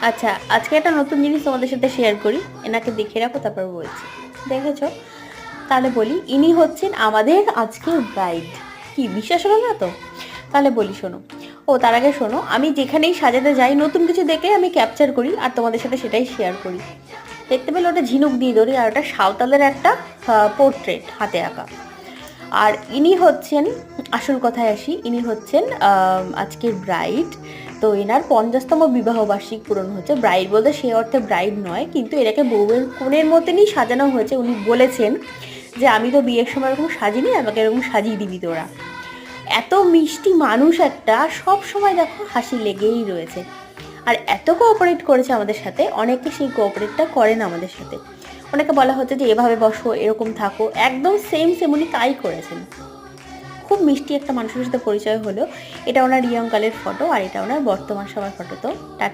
আচ্ছা, আজকে একটা নতুন জিনিস তোমাদের সাথে শেয়ার করি। এনাকে দেখে রাখো, তারপর বলছি। দেখেছো? তাহলে বলি, ইনি হচ্ছেন আমাদের আজকের ব্রাইড। কি বিশ্বাস হলো না তো? তাহলে বলি শোনো। ও তার আগে শোনো, আমি যেখানেই সাজাতে যাই নতুন কিছু দেখে আমি ক্যাপচার করি আর তোমাদের সাথে সেটাই শেয়ার করি। দেখতে পেলে ওটা ঝিনুক দিয়ে ধরি, আর ওটা সাঁওতালের একটা পোর্ট্রেট হাতে আঁকা। আর ইনি হচ্ছেন, আসল কথায় আসি, ইনি হচ্ছেন আজকের ব্রাইড। তো এনার 50তম বিবাহবার্ষিক পূরণ হচ্ছে। ব্রাইড বলতে সে অর্থে ব্রাইড নয়, কিন্তু এটাকে বউয়ের কনের মতনই সাজানো হয়েছে। উনি বলেছেন যে আমি তো বিয়ের সময় এরকম সাজিনি, আমাকে এরকম সাজিয়ে দিবি তোরা। এত মিষ্টি মানুষ একটা, সব সময় দেখো হাসি লেগেই রয়েছে। আর এত কোঅপারেট করেছে আমাদের সাথে, অনেকে সেই কোঅপারেটটা করে না আমাদের সাথে। অনেকে বলা হচ্ছে যে এভাবে বসো, এরকম থাকো, একদম সেম সেম উনি তাই করেছেন। খুব মিষ্টি একটা মানুষের সাথে পরিচয় হলো। এটা ওনার ইয়ংকালের ফটো, আর এটা ওনার বর্তমান সময় ফটো। তো টাটা।